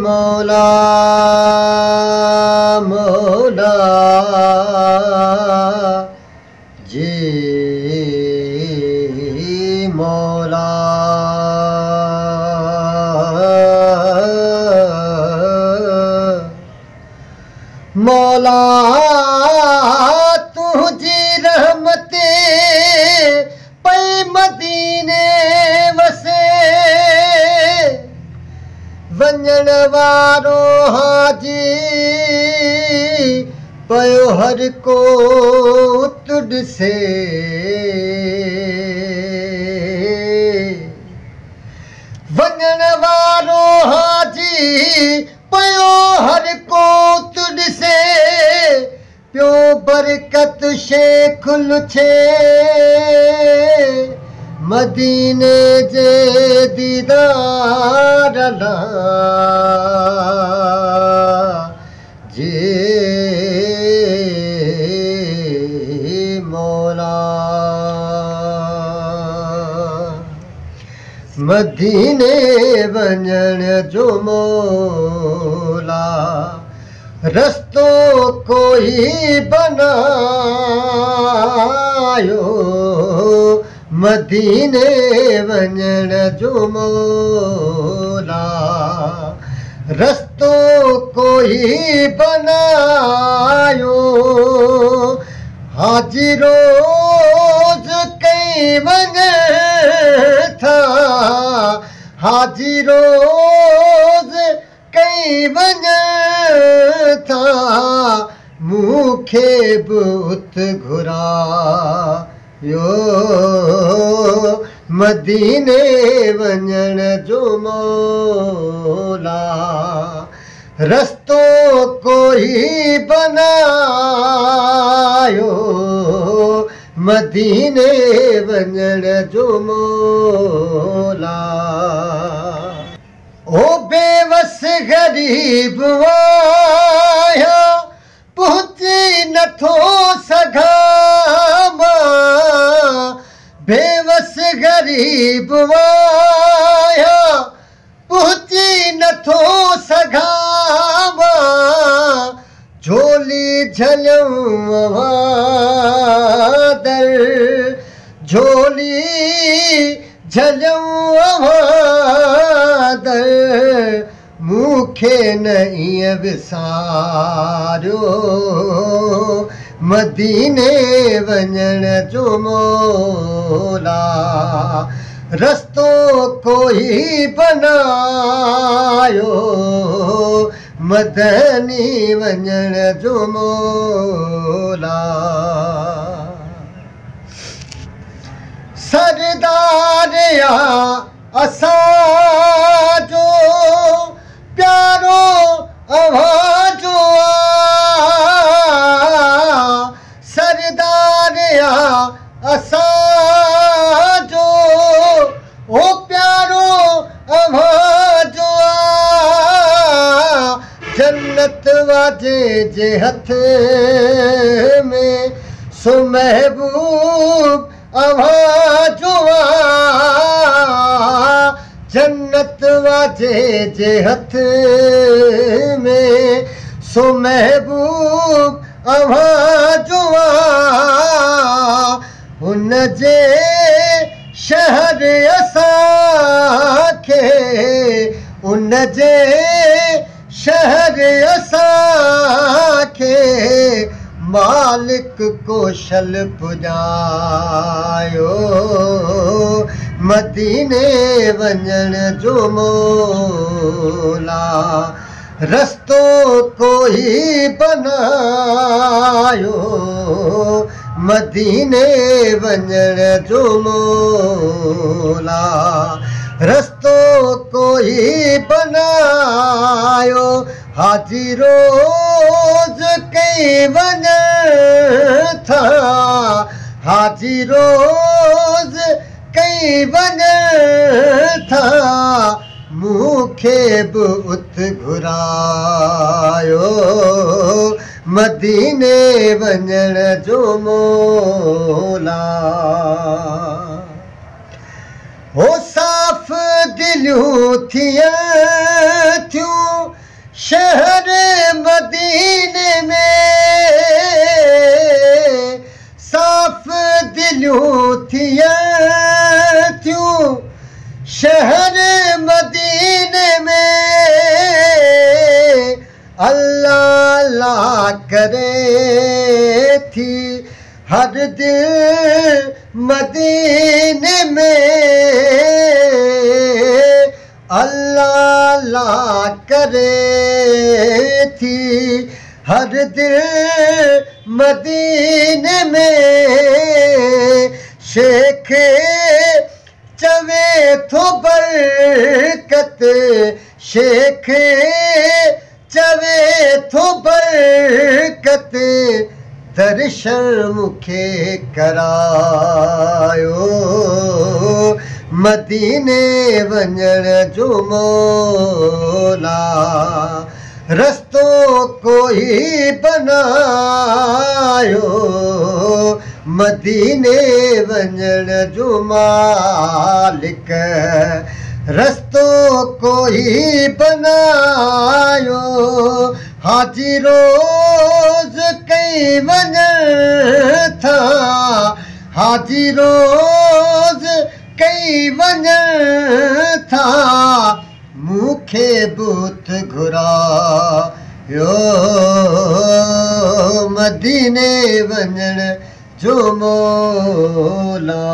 मौला मौला जी मौला मौला तुझी रहमते पई मदीने वसे वंजण वारो हाजी पयो हर को तुडसे वंजण वारो हाजी पयो हर को तुडसे प्यो बरकत शेखुल छे मदीने जे दीदार ला जे मौला मदीने वञण जो मौला रस्तो कोई बनायो मदीने वञण जो मौला रस्तो कोई बनायो हाजी रोज कई वञण था हाजी रोज कई वञण था मूंखे बुत घुरायो मदीने वञण जो मौला रस्तो कोई बनायो मदीने वञण जो मौला ओ बेवस गरीब आया पहुंची नथो सघां बेवस गरीब आया पहुंची नथो सघां झोली झलियूं दर झोली झलियूं दर मूंखे न ईअं विसारियो मदीने वञण जो मौला रस्तो कोई बनायो मदनी वञण जो मौला सरदार या असांजो प्यारो अवाजो सरदार या असांजो ओ प्यारो अवाजो जन्नत वाजे जे हथ में सो महबूब अवाजो जन्नत वाजे जे हथ में सो महबूब अवाजो उन जे शहर असांखे उन जे शहर असांखे मालिक कोशल पुॼायो मदीने वञण जो मौला रस्तो कोई बनायो मदीने वञण जो मौला रस्तो कोई बनायो हाजी रोज कई वञण था हाजी रोज कई वञण था मूंखे बुत घुरायो मदीने वञण जो मौला हो साफ़ दिलियूं थियूं शहर मदीने में, साफ़ दिलियूं थियूं शहर मदीने में, अल्लाह अल्लाह करे थी हर दिल मदीने में, अल्लाह अल्लाह करे थी हर दिल मदीने में। शेख चवे थो बरकत, शेख चवे थो बरकत, दर्शन मूंखे करायो, मदीने वञण जो मौला रस्तो कोई बनायो, मदीने वञण जो मालिक रस्तो कोई बनायो। हाजी रोज़ कई वञण था, हाजी रोज़ कई वञण था, मूंखे बुत घुरायो, मदीने वञण जो मौला।